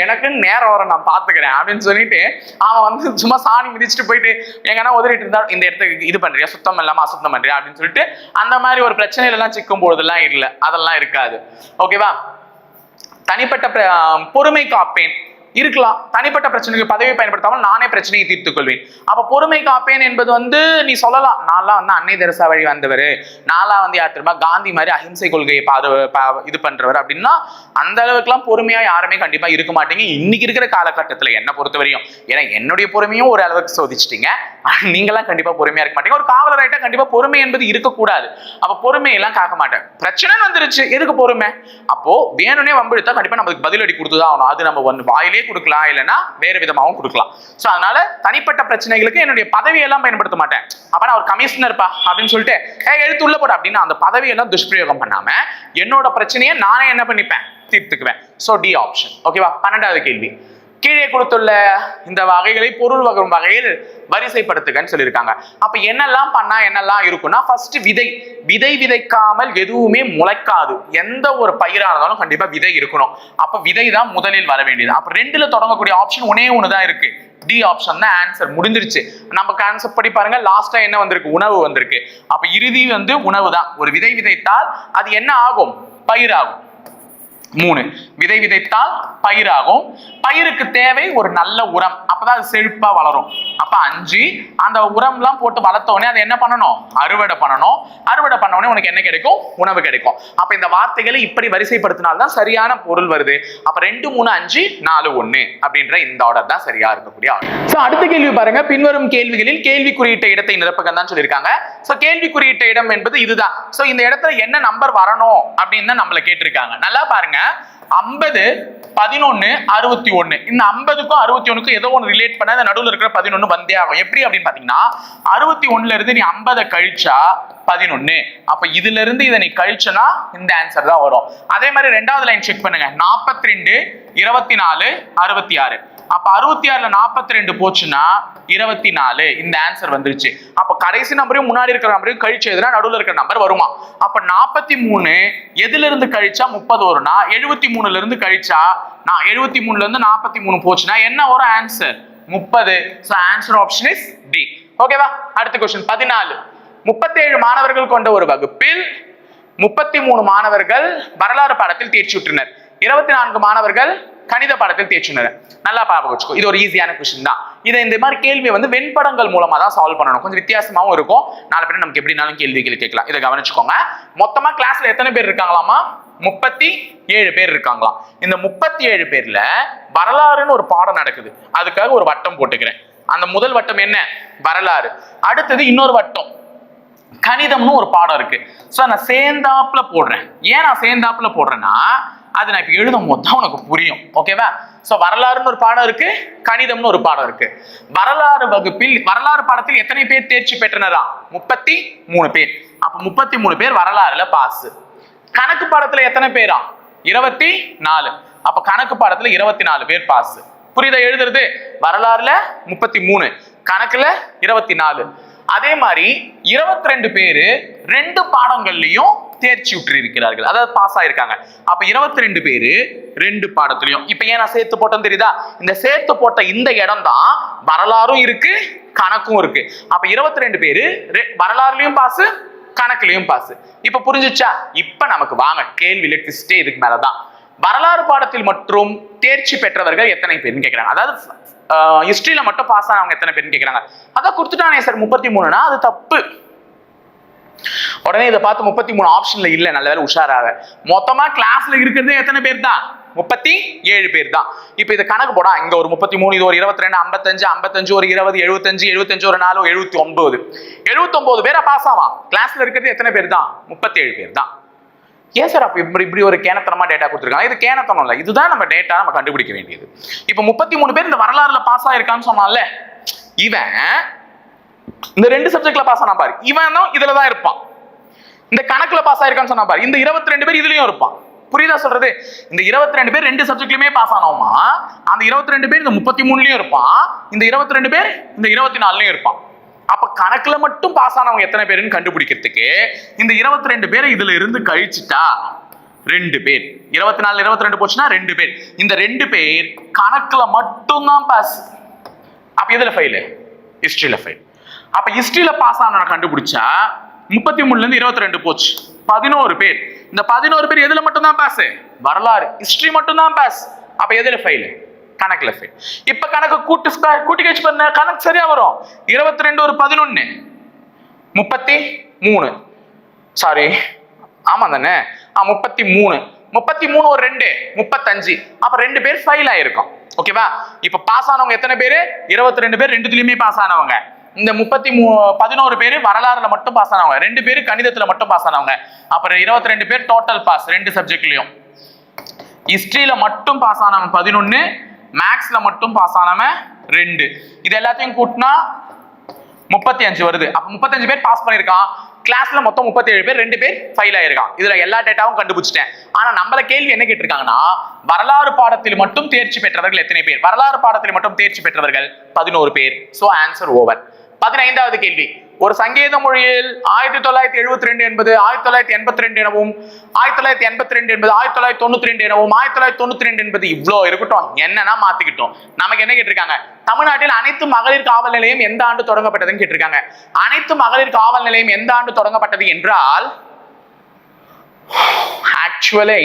A: எனக்குன்னு நேரம் வர நான் பாத்துக்கிறேன் அப்படின்னு சொல்லிட்டு அவன் வந்து சும்மா சாணி மிதிச்சுட்டு போயிட்டு எங்கன்னா உதறிட்டு இருந்தா இந்த இடத்துக்கு இது பண்றியா, சுத்தம் இல்லாம அசுத்தம் பண்றியா அப்படின்னு சொல்லிட்டு அந்த மாதிரி ஒரு பிரச்சனையில எல்லாம் சிக்கும் போதெல்லாம் இல்ல, அதெல்லாம் இருக்காது. ஓகேவா, தனிப்பட்ட பொறுமை காப்பேன் இருக்கலாம். தனிப்பட்ட பிரச்சனைக்கு பதவியை பயன்படுத்தாமல் நானே பிரச்சனையை தீர்த்துக் கொள்வேன். அப்ப பொறுமை காப்பேன் என்பது வந்து நீ சொல்லலாம், நான்லாம் வந்து அன்னை தெரசா வழி வந்தவர், நான்லாம் வந்து யார் தெரியுமா காந்தி மாதிரி அஹிம்சை கொள்கையை இது பண்றவர் அப்படின்னா அந்த அளவுக்குலாம் பொறுமையா யாருமே கண்டிப்பா இருக்க மாட்டீங்க இன்னைக்கு இருக்கிற காலகட்டத்துல என்ன பொறுத்தவரையும். ஏன்னா என்னுடைய பொறுமையும் ஒரு அளவுக்கு சோதிச்சிட்டீங்க, நீங்களாம் கண்டிப்பா பொறுமையா இருக்க மாட்டீங்க. ஒரு காவலராயிட்டா கண்டிப்பா பொறுமை என்பது இருக்கக்கூடாது. அப்ப பொறுமையெல்லாம் காக்க மாட்டேன். பிரச்சனை வந்துருச்சு, எதுக்கு பொறுமை? அப்போ வேணும்னே வம்பிடுத்தா கண்டிப்பா நமக்கு பதிலடி கொடுத்துதான் ஆகணும். அது நம்ம வந்து வாயிலே கொடுக்கலாம், இல்லைன்னா வேற விதமாகவும் கொடுக்கலாம். சோ அதனால தனிப்பட்ட பிரச்சனைகளுக்கு என்னுடைய பதவியெல்லாம் பயன்படுத்த மாட்டேன். அப்ப நான் ஒரு கமிஷனர்ப்பா அப்படின்னு சொல்லிட்டு எழுத்து உள்ள போட அப்படின்னா அந்த பதவியெல்லாம் துஷ்பிரயோகம் பண்ணாம என்னோட பிரச்சனையை நானே என்ன பண்ணிப்பேன் தீர்த்துக்குவேன். So T option. ஓகேவா, 12வது கேள்வி. கீழே கொடுத்துள்ள இந்த வகைகளை பொருள் வரும் வகையில் வரிசைப்படுத்துகன்னு சொல்லியிருக்காங்க. அப்ப என்னெல்லாம் பண்ணா என்னெல்லாம் இருக்கும்னா ஃபர்ஸ்ட் விதை விதைக்காமல் எதுவுமே முளைக்காது. எந்த ஒரு பயிரா இருந்தாலும் கண்டிப்பா விதை இருக்கணும். அப்ப விதை தான் முதலில் வர வேண்டியது. அப்ப 2ல தொடங்கக்கூடிய ஆப்ஷன் ஒண்ணுதான் இருக்கு, டி ஆப்ஷன் தான் ஆன்சர். முடிஞ்சிருச்சு. நம்ம கான்செப்ட் படி பாருங்க, லாஸ்டா என்ன வந்திருக்கு, உணவு வந்திருக்கு. அப்ப இறுதி வந்து உணவு தான். ஒரு விதை விதைத்தால் அது என்ன ஆகும், பயிராகும். 3 விதை விதைத்தால் பயிராகும். பயிருக்கு தேவை ஒரு நல்ல உரம், அப்பதான் அது செழிப்பா வளரும். அப்ப 5 அந்த உரம் எல்லாம் போட்டு வளர்த்த உடனே அதை என்ன பண்ணணும், அறுவடை பண்ணணும். அறுவடை பண்ண உடனே உனக்கு என்ன கிடைக்கும், உணவு கிடைக்கும். அப்ப இந்த வார்த்தைகளை இப்படி வரிசைப்படுத்தினால்தான் சரியான பொருள் வருது. அப்ப 2 3 5 4 1 அப்படின்ற இந்த ஆர்டர் தான் சரியா இருக்கக்கூடிய ஆர்டர். சோ அடுத்த கேள்வி பாருங்க, பின்வரும் கேள்விகளில் கேள்வி குறியிட்ட இடத்தை நிரப்புக தான் சொல்லியிருக்காங்க. சோ கேள்வி குறியிட்ட இடம் என்பது இதுதான். சோ இந்த இடத்துல என்ன நம்பர் வரணும் அப்படின்னு தான் நம்மள கேட்டிருக்காங்க. நல்லா பாருங்க, 50 11 61. இந்த 50க்கும் 61க்கும் ஏதோ ஒன்று ரிலேட் பண்ண அந்த நடுவில் இருக்கிற 11 வந்தே ஆகும். எப்படி அப்படின்னு பாத்தீங்கன்னா 61ல இருந்து நீ 50 கழிச்சா 11. அப்ப இதுல இருந்து இதை நீ கழிச்சனா இந்த ஆன்சர் தான் வரும். அதே மாதிரி 2வது லைன் செக் பண்ணுங்க, 42 24 66. அப்ப 66ல 42 போச்சுன்னா 24. இந்த ஆன்சர் வந்துருச்சு. அப்ப கடைசி நம்பரையும் முன்னாடி இருக்கிற நம்பரையும் கழிச்சு எதுனா நடுவில் இருக்கிற நம்பர் வருமா? அப்ப 43 எதுல இருந்து கழிச்சா 30 வரும்னா 73ல இருந்து கழிச்சா 73ல இருந்து 43 போச்சுன்னா என்ன வரும் answer? 30. So answer option is D. ஓகேவா? அடுத்த क्वेश्चन 14. 37 மாணவர்கள் கொண்ட ஒரு வகுப்பில் 33 மாணவர்கள் வரலாறு பாடத்தில் தேர்ச்சி பெற்றனர். 24 மாணவர்கள் கணித பாடத்தில் தேர்ச்சினர். நல்லா பாப்பா வச்சுக்கோ. இது ஒரு ஈஸியான क्वेश्चन தான். இதை இந்த மாதிரி கேள்வி வந்து வெண்படங்கள் மூலமா தான் சால்வ் பண்ணணும். கொஞ்சம் வித்தியாசமாவும் இருக்கும். நாலு பேர் நமக்கு எப்படினாலும் கேள்விகள் கேட்கலாம். இதை கவனிச்சுக்கோங்க. மொத்தமா கிளாஸ்ல எத்தனை பேர் இருக்காங்களாமா? 37 பேர் இருக்காங்களாம். இந்த 37 பேர்ல வரலாறுன்னு ஒரு பாடம் நடக்குது. அதுக்காக ஒரு வட்டம் போட்டுக்கிறேன். அந்த முதல் வட்டம் என்ன? வரலாறு. அடுத்தது இன்னொரு வட்டம் கணிதம்னு ஒரு பாடம் இருக்கு. சோ நான் சேர்ந்தாப்புல போடுறேன். ஏன் நான் சேர்ந்தாப்புல போடுறேன்னா அது நான் இப்ப எழுதும் போது தான் உனக்கு புரியும். ஓகேவா? சோ வரலாறுன்னு ஒரு பாடம் இருக்கு, கணிதம்னு ஒரு பாடம் இருக்கு. வரலாறு வகுப்பில் வரலாறு பாடத்தில் எத்தனை பேர் தேர்ச்சி பெற்றனரா? 33 பேர். அப்ப 33 பேர் வரலாறுல பாஸ். கணக்கு பாடத்துல எத்தனை பேரா? 24. அப்ப கணக்கு பாடத்துல 24 பேர் பாஸ். புரியுதா எழுதுறது? வரலாறுல 33, கணக்குல 24. அதே மாதிரி 22 பேரு 2 பாடங்கள்லயும் தேர்ச்சி உற்று இருக்கிறார்கள், அதாவது பாஸ் ஆயிருக்காங்க. அப்ப 22 பேரு 2 பாடத்திலையும். இப்ப ஏன் நான் சேர்த்து போட்டேன்னு தெரியுதா? இந்த சேர்த்து போட்ட இந்த இடம் தான் வரலாறும் இருக்கு, கணக்கும் இருக்கு. அப்ப 22 பேரு வரலாறுலயும் பாஸ், கணக்குலயும் பாஸ். இப்ப புரிஞ்சுச்சா? இப்ப நமக்கு வாங்க கேள்வியில ட்விஸ்டே இதுக்கு மேலதான். வரலாறு பாடத்தில் மற்றும் தேர்ச்சி பெற்றவர்கள் எத்தனை பேர்னு கேட்கிறாங்க. அதாவது ஹிஸ்டரியில மட்டும் பாஸ் ஆனவங்க எத்தனை பேர்னு கேட்கிறாங்க. அதான் கொடுத்துட்டானே சார் 33னா அது தப்பு. உடனே இதை பார்த்து 33 ஆப்ஷன்ல இல்ல, நல்ல வேலை உஷாராக. மொத்தமா கிளாஸ்ல இருக்கிறது எத்தனை பேர் தான்? 37 பேர் தான். இப்ப இதை கணக்கு போடா. இங்க ஒரு 33, இது ஒரு 22, 55, 55 ஒரு 20, 75, 75 ஒரு 4, 79. 79 பேரா பாஸ் ஆவான். கிளாஸ்ல இருக்கிறது எத்தனை பேர் தான்? 37 பேர் தான். ஏன் சார் அப்ப இப்படி ஒரு கேனத்தனமா டேட்டா கொடுத்துருக்காங்க? இது கேனத்தனம் இல்ல, இதுதான் நம்ம டேட்டா நம்ம கண்டுபிடிக்க வேண்டியது. இப்ப 33 பேர் இந்த வரலாறுல பாஸ் ஆயிருக்கான்னு சொன்னால, இவன் இந்த 2 சப்ஜெக்ட்ல பாஸ் ஆனா பாரு, இவன் தான் இதுலதான் இருப்பான். இந்த கணக்குல பாஸ் ஆயிருக்கான்னு சொன்னா பாரு, இந்த 22 பேர் இதுலயும் இருப்பான். புரியுதா சொல்றது? இந்த 22 பேர் 2 சப்ஜெக்ட்லயுமே பாஸ் ஆனவமா, அந்த 22 பேர் இந்த 33லயும் இருப்பான், இந்த 22 பேர் இந்த 24லயும் இருப்பான். அப்ப கணக்குல மட்டும் பாஸ் ஆனவங்க எத்தனை பேருன்னு கண்டுபிடிக்கிறதுக்கு இந்த 22 பேரை இதுல இருந்து கழிச்சுட்டா 2 பேர், 24 22 போச்சுன்னா 2 பேர். இந்த 2 பேர் கணக்குல மட்டும் தான் பாஸ். அப்ப எதுல ஃபெயில்? ஹிஸ்டரியில ஃபெயில். அப்ப ஹிஸ்டரியில பாஸ் ஆனவனை கண்டுபிடிச்சா 33ல இருந்து 22 போச்சு, 11 பேர். இந்த 11 பேர் எதுல மட்டும் தான் பாஸ்? வரலாறு, ஹிஸ்டரி மட்டும் தான் பாஸ். அப்ப எதுல ஃபெயில்? கணக்குல ஃபெயில். இப்ப கணக்கு கூட்டி கழிச்சு பண்ண கணக்கு சரியா வரும். 22 ஒரு 11 33, சாரி ஆமா தானே, 33 33 ஒரு 2 35. அப்ப 2 பேர் ஃபெயில் ஆயிருக்கும். ஓகேவா? இப்ப பாஸ் ஆனவங்க எத்தனை பேரு? 22 பேர், ரெண்டுத்துலயுமே பாஸ் ஆனவங்க. இந்த 11 பேரு வரலாறுல மட்டும் பாஸ் ஆனவங்க, 2 பேரு கணிதத்துல மட்டும் பாஸ் ஆனவங்க. அப்புறம் 22 பேர் டோட்டல் பாஸ் 2 சப்ஜெக்ட்லயும். ஹிஸ்டரியில மட்டும் பாஸ் ஆனவங்க 11, மேக்ஸ்ல மட்டும் பாஸ் ஆனவன் 2. இது எல்லாத்தையும் கூட்டினா 35 வருது. அப்ப 35 பேர் பாஸ் பண்ணிருக்கான். கிளாஸ்ல மொத்தம் 37 பேர், 2 பேர் ஃபெயில் ஆயிருக்கான். இதுல எல்லா டேட்டாவும் கண்டுபிடிச்சிட்டேன். ஆனா நம்மள கேள்வி என்ன கேட்டிருக்காங்கன்னா, வரலாறு பாடத்தில் மட்டும் தேர்ச்சி பெற்றவர்கள் எத்தனை பேர்? வரலாறு பாடத்தில் மட்டும் தேர்ச்சி பெற்றவர்கள் 11 பேர். So answer over. 15வது கேள்வி. ஒரு சங்கேத மொழியில் 1972 என்பது 1982 எனவும், 1982 என்பது 1992 எனவும், 1992 என்பது இவ்வளோ இருக்கட்டும், என்னன்னா மாத்திக்கிட்டோம். நமக்கு என்ன கேட்டிருக்காங்க? தமிழ்நாட்டில் அனைத்து மகளிர் காவல் நிலையம் எந்த ஆண்டு தொடங்கப்பட்டதுன்னு கேட்டிருக்காங்க. அனைத்து மகளிர் காவல் நிலையம் எந்த ஆண்டு தொடங்கப்பட்டது என்றால், ஆக்சுவலி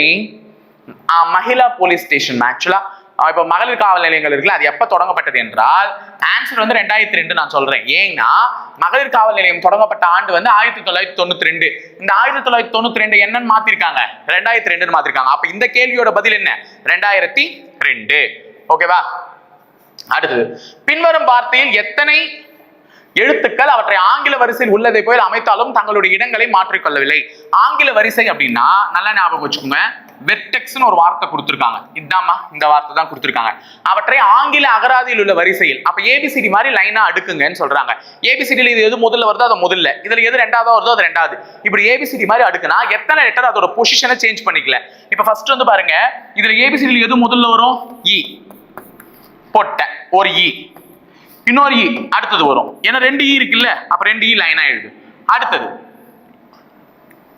A: மகிழா போலீஸ் ஸ்டேஷன். ஆக்சுவலா இப்ப மகளிர் காவல் நிலையங்கள் இருக்குல்ல, அது எப்ப தொடங்கப்பட்டது என்றால் ஆன்சர் வந்து 2002 நான் சொல்றேன். ஏன்னா மகளிர் காவல் நிலையம் தொடங்கப்பட்ட ஆண்டு வந்து 1992. இந்த 1992 என்னன்னு மாத்திருக்காங்க? 2002 மாத்திருக்காங்க. அப்ப இந்த கேள்வியோட பதில் என்ன? 2002. ஓகேவா? அடுத்தது, பின்வரும் வார்த்தையில் எத்தனை எழுத்துக்கள் அவற்றை ஆங்கில வரிசையில் உள்ளதை போல் அமைத்தாலும் தங்களுடைய இடங்களை மாற்றிக்கொள்ளவில்லை? ஆங்கில வரிசை அப்படின்னா நல்லா ஞாபகம் வச்சுக்கோங்க, வெர்டெக்ஸ்னு ஒரு வார்த்தை கொடுத்திருக்காங்க. இதாமா இந்த வார்த்தை தான் கொடுத்திருக்காங்க. அவற்றை ஆங்கில அகராதியில் உள்ள வரிசையில், அப்ப ஏபிசிடி மாதிரி லைனா அடுக்குங்கன்னு சொல்றாங்க. ஏபிசிடியில் இது எது முதல்ல வருதோ அது முதல்ல, இதுல எது ரெண்டாவது வருதோ அது ரெண்டாவது. இப்படி ஏபிசிடி மாதிரி அடுக்குனா எத்தனை லெட்டர் அதோட பொசிஷனை சேஞ்ச் பண்ணிக்கல. இப்ப ஃபர்ஸ்ட் வந்து பாருங்க, இதுல ஏபிசிடியில் எது முதல்ல வரும்? இ. போட்டேன் ஒரு இ, இன்னொரு இ அடுத்தது வரும். ஏன்னா 2 இ இருக்குல்ல, அப்ப 2 இ லைனா எழுது. அடுத்தது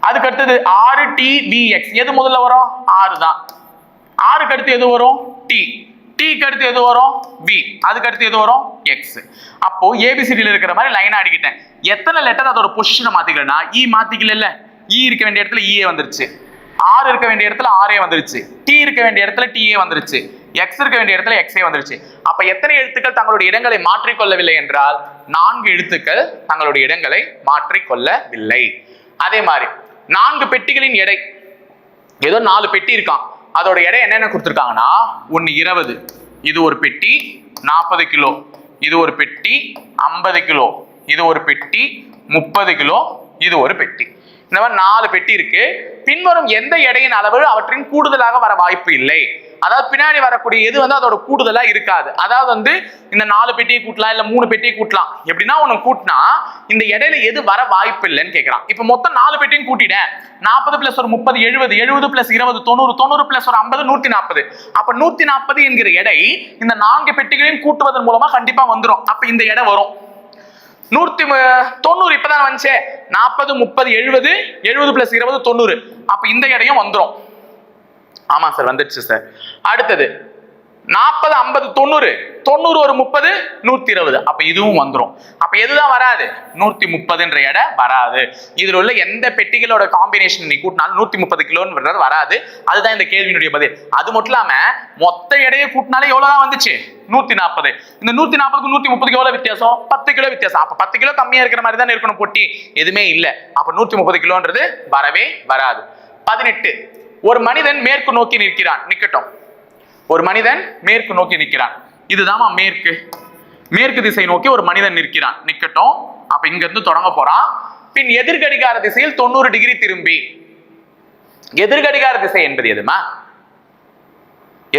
A: அதுக்கு அடுத்தது 6TBX. எது முதல்ல வரும்? 6 தான். 6க்கு அடுத்து எது வரும்? T. Tக்கு அடுத்து எது வரும்? V. அதுக்கு அடுத்து எது வரும்? X. அப்போ ABCDல இருக்கிற மாதிரி லைனா அடிக்கிட்டேன். எத்தனை லெட்டர் அதோட பொசிஷனை மாத்திக்கலனா, E மாத்திக்கல, E இருக்க வேண்டிய இடத்துல EA வந்துருச்சு, R இருக்க வேண்டிய இடத்துல RA வந்துருச்சு, T இருக்க வேண்டிய இடத்துல TA வந்துருச்சு, X இருக்க வேண்டிய இடத்துல XA வந்துருச்சு. அப்ப எத்தனை எழுத்துக்கள் தங்களுடைய இடங்களை மாற்றிக்கொள்ளவில்லை என்றால் 4 எழுத்துக்கள் தங்களுடைய இடங்களை மாற்றிக்கொள்ளவில்லை. அதே மாதிரி 4 பெட்டிகளின் எடை, ஏதோ 4 பெட்டி இருக்கான், அதோட எடை என்னென்ன கொடுத்துருக்காங்கன்னா, ஒன்னு 20, இது ஒரு பெட்டி 40 கிலோ, இது ஒரு பெட்டி 50 கிலோ, இது ஒரு பெட்டி 30 கிலோ, இது ஒரு பெட்டி. இந்த மாதிரி 4 பெட்டி இருக்கு. பின்வரும் எந்த எடையின் அளவு அவற்றின் கூடுதலாக வர வாய்ப்பு இல்லை. அதாவது பின்னாடி வரக்கூடிய எது அதோட கூடுதலா இருக்காது. அதாவது இந்த 4 பெட்டியை கூட்டலாம், இல்ல 3 பெட்டியை கூட்டலாம். எப்படின்னா ஒண்ணு கூட்டினா இந்த இடையில எது வர வாய்ப்பு இல்லைன்னு கேட்கறான். இப்ப மொத்தம் 4 பெட்டியும் கூட்டிட்டேன். 40 பிளஸ் ஒரு 30 70, 70 பிளஸ் 20 90, 90 பிளஸ் ஒரு 50 140. அப்ப 140 என்கிற எடை இந்த 4 பெட்டிகளையும் கூட்டுவதன் மூலமா கண்டிப்பா வந்துடும். அப்ப இந்த எடை வரும். 190 இப்பதான் வந்துச்சே, 40 30 70, 70 பிளஸ் 20 90. அப்ப இந்த எடையும் வந்துடும். ஆமா சார் வந்துடுச்சு சார். அடுத்தது 40 50 90, 90 ஒரு 30 120. அப்ப இதுவும் வந்துடும். அப்ப எதுதான் வராது? 130 எடை வராது. இதுல உள்ள எந்த பெட்டிகளோட காம்பினேஷன் நீ கூட்டினாலும் 130 கிலோன்னு வராது. அதுதான் இந்த கேள்வியினுடைய பதில். அது மட்டும் இல்லாம மொத்த எடையை கூட்டினாலே எவ்வளவுதான் வந்துச்சு? 140. இந்த 140க்கு 130க்கு எவ்வளவு வித்தியாசம்? 10 கிலோ வித்தியாசம். அப்ப 10 கிலோ கம்மியா இருக்கிற மாதிரி தான் இருக்கணும் பொட்டி. எதுவுமே இல்ல. அப்ப 130 கிலோன்றது வரவே வராது. 18. ஒரு மனிதன் மேற்கு நோக்கி நிற்கட்டும். ஒரு மனிதன் மேற்கு நோக்கி நிற்கிறான். இதுதான் மேற்கு. மேற்கு திசை நோக்கி ஒரு மனிதன் நிற்கட்டும். அப்ப இங்க இருந்து தொடங்க போறான். பின் எதிர்கடிகார திசையில் 90 டிகிரி திரும்பி. எதிர்கடிகார திசை என்பது எதுமா?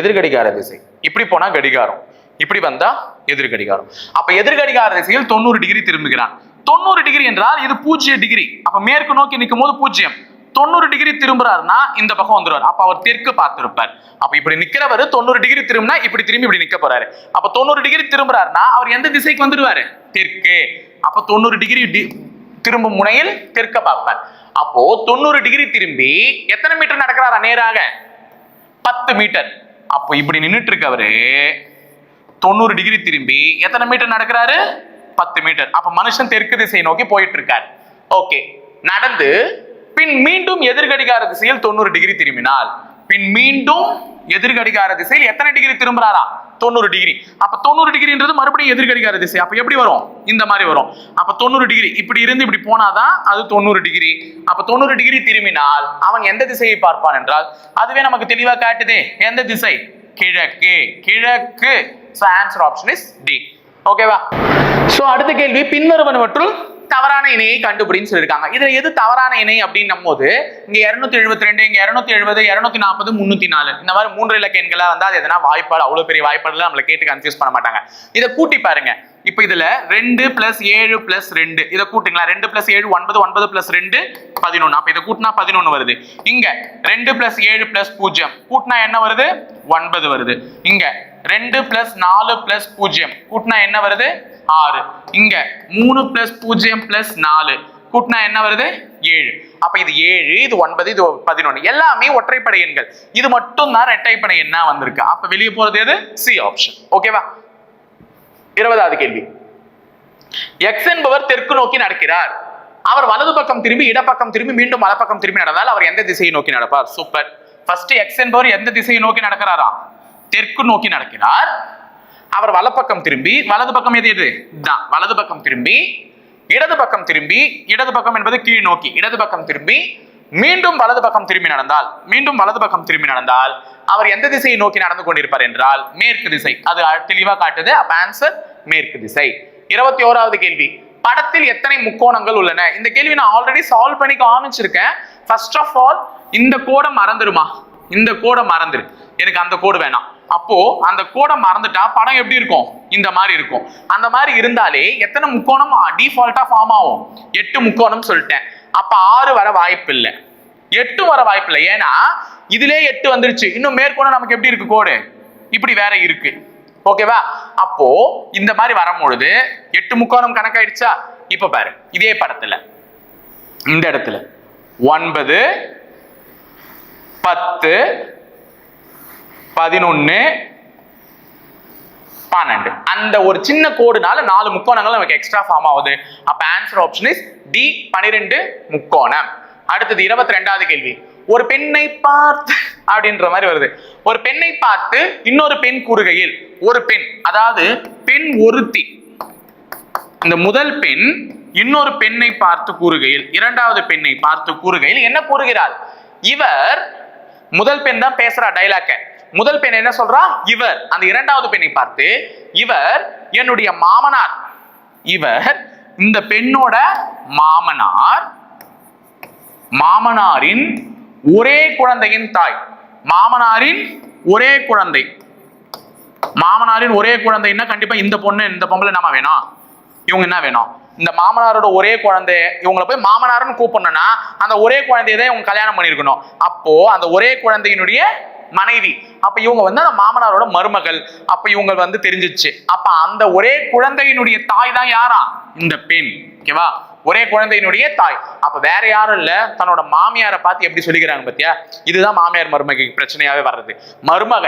A: எதிர்கடிகார திசை. இப்படி போனா கடிகாரம், இப்படி வந்தா எதிர்கடிகாரம். அப்ப எதிர்கடிகார திசையில் 90 டிகிரி திரும்புகிறான். 90 டிகிரி என்றால் இது 0 டிகிரி. அப்ப மேற்கு நோக்கி நிற்கும் போது 0. 90 டிகிரி திரும்புறாருன்னா இந்த பக்கம் வந்துருவார். அப்ப அவர் தெற்கு பார்த்திருப்பார். அப்ப இப்படி நிக்கிறவர் 90 டிகிரி திரும்பினா இப்படி திரும்பி இப்படி நிக்க போறாரு. அப்ப 90 டிகிரி திரும்புறாருன்னா அவர் எந்த திசைக்கு வந்துடுவாரு? தெற்கு. அப்ப 90 டிகிரி திரும்பும் முனையில் தெற்க பார்ப்பார். அப்போ 90 டிகிரி திரும்பி எத்தனை மீட்டர் நடக்கிறாரா? நேராக 10 மீட்டர். அப்போ இப்படி நின்றுட்டு இருக்கவரு 90 டிகிரி திரும்பி எத்தனை மீட்டர் நடக்கிறாரு? 10 மீட்டர். அப்ப மனுஷன் தெற்கு திசை நோக்கி போயிட்டு இருக்காரு. ஓகே, நடந்து பின் மீண்டும் எதிர்கடிகார திசையில் 90 டிகிரி திரும்பினால், பின் மீண்டும் எதிர்கடிகார திசையில் எத்தனை டிகிரி திரும்புறாரா? 90 டிகிரி. அப்ப 90 டிகிரின்றது மறுபடியும் எதிர்கடிகார திசை. அப்ப எப்படி வரும்? இந்த மாதிரி வரும். அப்ப 90 டிகிரி இப்படி இருந்து இப்படி போனாதான் அது 90 டிகிரி. அப்ப 90 டிகிரி திரும்பினால் அவன் எந்த திசையை பார்ப்பான் என்றால் அதுவே நமக்கு தெளிவா காட்டுதே. எந்த திசை? கிழக்கு. கிழக்கு. So answer option is D. ஓகேவா? சோ அடுத்த கேள்வி, பின்வருவனவற்றுள் தவறான இணையை கண்டுபிடின்னு சொல்லியிருக்காங்க. இதுல எது தவறான இணை அப்படின்னும் போது இங்க 272, இங்க 270, 240, 304 இந்த மாதிரி 3 இலக்க எண்களா வந்தா அது எதனா வாய்ப்பாடு, அவ்வளவு பெரிய வாய்ப்பாடுல நம்மளை கேட்டு கன்ஃபியூஸ் பண்ண மாட்டாங்க. இதை கூட்டி பாருங்க. இப்ப இதுல 2 + 7 + 2 இதை கூட்டுங்களா? 2 + 7 9, 9 + 2 11. அப்ப இதை கூட்டினா 11 வருது. இங்க 2 + 7 + 0 கூட்டினா என்ன வருது? 9 வருது. இங்க 2 + 4 + 0 கூட்டினா என்ன வருது? 6. இங்க 3 + 0 + 4 கூட்டினா என்ன வருது? 7. அப்ப இது 7, இது 9, இது 11. எல்லாமே ஒற்றைப்படை எண்கள். இது மட்டும் தான் இரட்டைப்படை எண்ணா வந்திருக்கு. அப்ப வெளியே போறது எது? C option. ஓகேவா? 20வது கேள்வி. X என்பவர் தெற்கு நோக்கி நடக்கிறார். அவர் வலது பக்கம் திரும்பி இடப்பக்கம் திரும்பி மீண்டும் வலப்பக்கம் திரும்பி நடந்தால் அவர் எந்த திசையை நோக்கி நடப்பார்? சூப்பர். ஃபர்ஸ்ட் X என்பவர் எந்த திசையை நோக்கி நடக்கிறாரா? தெற்கு நோக்கி நடக்கிறார். அவர் வலப்பக்கம் திரும்பி, வலது பக்கம் எது? தான். வலது பக்கம் திரும்பி இடது பக்கம் திரும்பி, இடது பக்கம் என்பது கீழ் நோக்கி, இடது பக்கம் திரும்பி மீண்டும் வலது பக்கம் திரும்பி நடந்தால், மீண்டும் வலது பக்கம் திரும்பி நடந்தால் அவர் எந்த திசையை நோக்கி நடந்து கொண்டிருப்பார் என்றால் மேற்கு திசை. அது தெளிவா காட்டுது. அப்ப ஆன்சர் மேற்கு திசை. 21வது கேள்வி. படத்தில் எத்தனை முக்கோணங்கள் உள்ளன? இந்த கேள்வி நான் ஆல்ரெடி சால்வ் பண்ணி காமிச்சிருக்கேன். ஃபர்ஸ்ட் ஆஃப் ஆல் இந்த கோடை மறந்துருமா? இந்த கோடை மறந்துரு, எனக்கு அந்த கோடு வேணாம். அப்போ அந்த கோடை மறந்துட்டா படம் எப்படி இருக்கும்? இந்த மாதிரி இருக்கும். அந்த மாதிரி இருந்தாலே எத்தனை முக்கோணம் டிஃபால்ட்டா ஃபார்ம் ஆகும்? 8 முக்கோணம் சொல்லிட்டேன். அப்ப 6 வர வாய்ப்பு இல்லை, 8 வர வாய்ப்பு இல்லை. ஏன்னா இதுலயே 8 வந்துருச்சு. இன்னும் மேற்கோணம் நமக்கு எப்படி இருக்கு? கோடு இப்படி வேற இருக்கு. ஓகேவா? அப்போ இந்த மாதிரி வரும்பொழுது 8 முக்கோணம் கணக்காயிடுச்சா? இப்ப பாரு, இதே படத்துல இந்த இடத்துல 9 10 11 12 அந்த ஒரு சின்ன கோடுனால 4 முக்கோணங்கள் நமக்கு எக்ஸ்ட்ரா ஃபார்ம் ஆகுது. அப்ப ஆன்சர் ஆப்ஷன் இஸ் டி, 12 முக்கோணம். அடுத்தது 22வது கேள்வி. ஒரு பெண்ணை பார்த்து அப்படின்ற மாதிரி வருது. ஒரு பெண்ணை பார்த்து இன்னொரு பெண் கூறுகையில், ஒரு பெண், அதாவது பெண் ஒருத்தி, இந்த முதல் பெண் இன்னொரு பெண்ணை பார்த்து கூறுகையில், இரண்டாவது பெண்ணை பார்த்து கூறுகையில் என்ன கூறுகிறாள்? இவர், முதல் பெண் தான் பேசுறா டைலாக்க. முதல் பெண் என்ன சொல்றா? இவர். அந்த இரண்டாவது பெண்ணை பார்த்து, இவர் என்னுடைய மாமனார், இவர் இந்த பெண்ணோட மாமனார், மாமனாரின் ஒரே குழந்தையின் தாய். மாமனாரின் ஒரே குழந்தை, மாமனாரின் ஒரே குழந்தைன்னா கண்டிப்பா இந்த பொண்ணு, இந்த பொம்பளை நம்ம வேணும், இவங்க என்ன வேணும்? இந்த மாமனாரோட ஒரே குழந்தை, இவங்களை போய் மாமனார்னு கூப்பிடணும்னா அந்த ஒரே குழந்தையை தான் இவங்க கல்யாணம் பண்ணிருக்கணும். அப்போ அந்த ஒரே குழந்தையினுடைய மனைவி, அப்ப இவங்க வந்து அந்த மாமனாரோட மருமகள். அப்ப இவங்க வந்து தெரிஞ்சிச்சு. அப்ப அந்த ஒரே குழந்தையினுடைய தாய் தான் யாரா? இந்த பெண். ஓகேவா? ஒரே குழந்தையினுடைய தாய். அப்ப வேற யாரும் இல்ல, தன்னோட மாமியாரை பார்த்து எப்படி சொல்லிக்கிறாங்க பாத்தியா? இதுதான் மாமியார் மருமக பிரச்சனையாவே வர்றது. மருமக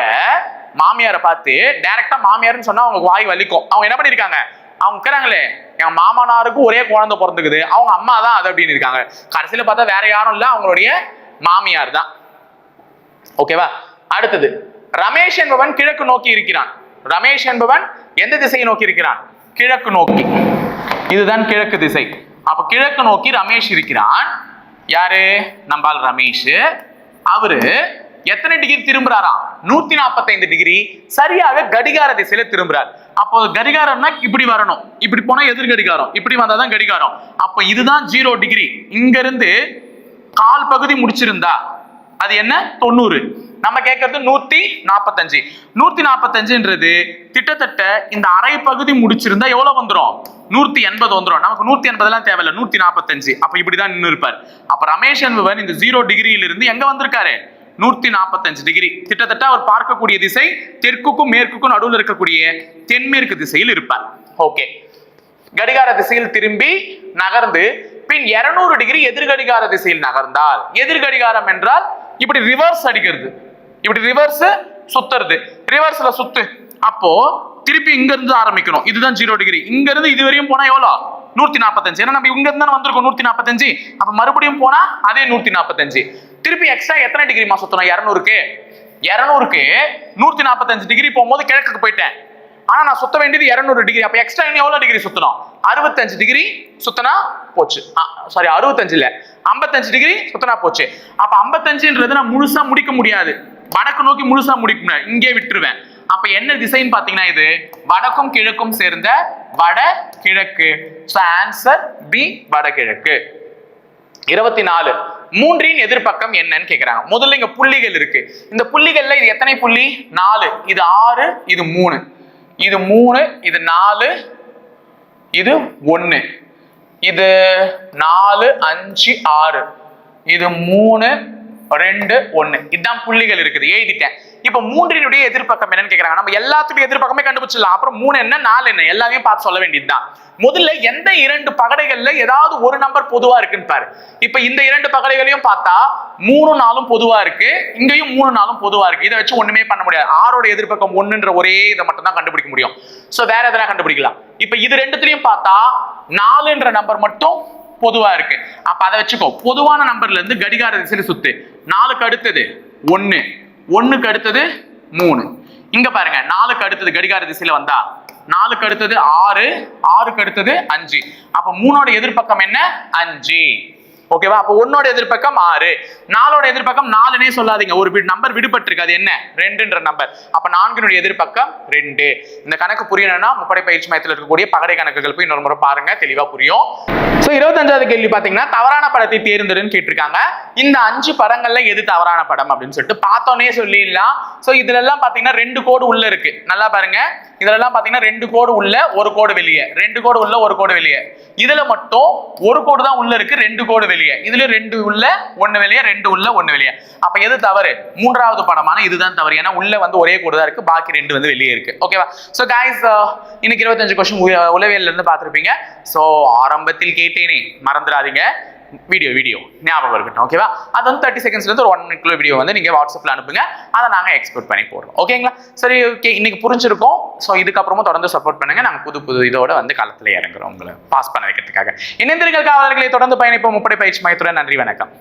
A: மாமியாரை பார்த்து டைரக்டா மாமியார்னு சொன்னா அவங்க வாய் வலிக்கும். அவங்க என்ன பண்ணிருக்காங்க? அவங்க இருக்கிறாங்களே, என் மாமனாருக்கு ஒரே குழந்தை பிறந்துக்குது, அவங்க அம்மா தான் அது அப்படின்னு இருக்காங்க. கடைசியில பார்த்தா வேற யாரும் இல்ல, அவங்களுடைய மாமியார் தான். ஓகேவா? அடுத்தது, ரமேஷ் என்பவன் கிழக்கு நோக்கி இருக்கிறான். ரமேஷ் என்பவன் எந்த திசையை நோக்கி இருக்கிறான்? கிழக்கு நோக்கி. இதுதான் கிழக்கு திசை. அப்ப கிழக்கு நோக்கி ரமேஷ் இருக்கிறான். யாரு? நம்பால் ரமேஷ். அவரு எத்தனை டிகிரி திரும்புறாராம்? 145 டிகிரி சரியாக கடிகார திசையில திரும்புறார். அப்போ கடிகாரம்னா இப்படி வரணும், இப்படி போனா எதிர் கடிகாரம், இப்படி வந்தாதான் கடிகாரம். அப்ப இதுதான் 0 டிகிரி. இங்க இருந்து கால் பகுதி முடிச்சிருந்தா அது என்ன? 90. நம்ம கேட்கறது 145. 145ன்றது கிட்டத்தட்ட இந்த அரை பகுதி முடிச்சிருந்தா எவ்வளவு வந்துடும்? 180 வந்துடும். நமக்கு 180 எல்லாம் தேவையில்ல, 145. அப்ப இப்படிதான் நின்று இருப்பார். அப்ப ரமேஷ் என்பவன் இந்த 0 டிகிரியில இருந்து எங்க வந்திருக்காரு? 145 டிகிரி. கிட்டத்தட்ட அவர் பார்க்கக்கூடிய திசை தெற்குக்கும் மேற்குக்கும் நடுவில் இருக்கக்கூடிய தென்மேற்கு திசையில் இருப்பார். ஓகே, கடிகார திசையில் திரும்பி நகர்ந்து பின் 200 டிகிரி எதிர்கடிகார திசையில் நகர்ந்தால், எதிர்கடிகாரம் என்றால் இப்படி ரிவர்ஸ் அடிக்கிறது, இப்படி ரிவர்ஸ் சுத்துறது, ரிவர்ஸ்ல சுத்து. அப்போ திருப்பி இங்க இருந்து ஆரம்பிக்கணும். இதுதான் 0 டிகிரி. இங்க இருந்து இது வரையும் போனா எவ்வளோ? 145. ஏன்னா நம்ம இங்க இருந்து வந்திருக்கோம் 145. அப்ப மறுபடியும் போனா அதே 145. திருப்பி எக்ஸ்ட்ரா எத்தனை டிகிரிமா சுத்தணும்? 200க்கு 145 டிகிரி போகும்போது கிழக்குக்கு போயிட்டேன். ஆனா நான் சுத்த வேண்டியது 200 டிகிரி. அப்ப எக்ஸ்ட்ரா இன்னும் எவ்வளவு டிகிரி சுத்தணும்? 65 டிகிரி சுத்தனா போச்சு. சாரி, 65 இல்ல, 55 டிகிரி சுத்தனா போச்சு. அப்ப 55ன்றது நான் முழுசா முடிக்க முடியாது, வடக்கு நோக்கி முழுசா முடிக்க முடியாது, இங்கே விட்டுருவேன். அப்ப என்ன திசைன்னு பாத்தீங்கன்னா இது வடக்கும் கிழக்கும் சேர்ந்த வட கிழக்கு. ஆன்சர் பி, வடகிழக்கு. 24. 3இன் எதிர்பக்கம் என்னன்னு கேக்குறாங்க. முதல்ல இங்க புள்ளிகள் இருக்கு. இந்த புள்ளிகள்ல இது எத்தனை புள்ளி? 4. இது 6, இது 3, இது 3, இது 4, இது 1, இது 4, 5, 6, இது 3, 2, 1. இதுதான் புள்ளிகள் இருக்குது. எழுதிட்டேன். இப்ப 3இனுடைய எதிர்பக்கம் என்னன்னு கேக்குறாங்க. நம்ம எல்லாத்துக்கும் எதிர்பக்கமே கண்டுபிடிச்சிடலாம். அப்புறம் 3 என்ன 4 என்ன எல்லாத்தையும் பார்த்து சொல்ல வேண்டியதுதான். முதல்ல எந்த 2 பகடைகள்ல ஏதாவது ஒரு நம்பர் பொதுவா இருக்குன்னு பாரு. இப்ப இந்த 2 பகடைகளையும் பார்த்தா 3 4 பொதுவா இருக்கு, இங்கேயும் 3 4 பொதுவா இருக்கு. இதை வச்சு ஒண்ணுமே பண்ண முடியாது. 6ஓட எதிர்பக்கம் 1ன்ற ஒரே இதை மட்டும் தான் கண்டுபிடிக்க முடியும். சோ வேற எதனா கண்டுபிடிக்கலாம். இப்ப இது ரெண்டுத்திலையும் பார்த்தா 4ன்ற நம்பர் மட்டும் பொதுவா இருக்கு. அப்ப அதை வச்சுக்கோ. பொதுவான நம்பர்ல இருந்து கடிகார திசையில சுத்து. 4க்கு அடுத்தது 1, 1க்கு அடுத்தது 3. இங்க பாருங்க, 4க்கு அடுத்தது கடிகார திசையில வந்தா 4க்கு அடுத்தது 6, 6க்கு அடுத்தது 5. அப்ப 3ஓட எதிர்பக்கம் என்ன? 5. ஓகேவா? அப்ப 1ஓட எதிர்பக்கம் 6, 4ஓட எதிர்பக்கம் 4னே சொல்லாதீங்க, ஒரு நம்பர் விடுபட்டு இருக்கு. அது என்ன? 2ன்ற நம்பர். அப்ப 4னுடைய எதிர்பக்கம் 2. இந்த கணக்கு புரியணும்னா முப்படை பயிற்சி மையத்தில் இருக்கக்கூடிய பகடை கணக்குகள் போய் இன்னொரு முறை பாருங்க, தெளிவா புரியும். சோ 25வது கேள்வி பாத்தீங்கன்னா தவறான படத்தை தேர்ந்தெடுன்னு கேட்டிருக்காங்க. இந்த 5 படங்கள்ல எது தவறான படம் அப்படின்னு சொல்லிட்டு பார்த்தோன்னே சொல்லிடலாம். சோ இதுல எல்லாம் பாத்தீங்கன்னா 2 கோடு உள்ள இருக்கு. நல்லா பாருங்க, இதுல எல்லாம் பாத்தீங்கன்னா 2 கோடு உள்ள, ஒரு கோடு வெளியே, 2 கோடு உள்ள, ஒரு கோடு வெளியே. இதுல மட்டும் ஒரு கோடு தான் உள்ள இருக்கு, 2 கோடு வெளியே, இதுல 2 உள்ள 1 வெளியே, 2 உள்ள 1 வெளியே. அப்ப எது தவறு? மூன்றாவது படமான இதுதான் தவறு. ஏன்னா உள்ள வந்து ஒரே கோடு தான் இருக்கு, பாக்கி 2 வந்து வெளியே இருக்கு. ஓகேவா? சோ गाइस இன்னைக்கு 25 क्वेश्चन உளவியல்ல இருந்து பார்த்திருப்பீங்க. சோ ஆரம்பத்தில் கேட்டேனே மறந்துடாதீங்க, வீடியோ ஞாபகம் இருக்கட்டும். ஓகேவா? அது வந்து 30 செகண்ட்ஸ்ல இருந்து ஒரு 1 மினிட்குள்ள வீடியோ வந்து நீங்க வாட்ஸ்அப்ல அனுப்புங்க, அதை நாங்க எக்ஸ்போர்ட் பண்ணி போடுறோம். ஓகேங்களா? சரி, ஓகே, இன்னைக்கு புரிஞ்சிருக்கும். ஸோ இதுக்கப்புறமும் தொடர்ந்து சப்போர்ட் பண்ணுங்க. நாங்க புது இதோட வந்து களத்துல இறங்குறோம் உங்களை பாஸ் பண்ண வைக்கிறதுக்காக. இணைந்திருங்கள் காவலர்களை, தொடர்ந்து பயணிப்போம் முப்படை பயிற்சி மையத்துடன். நன்றி, வணக்கம்.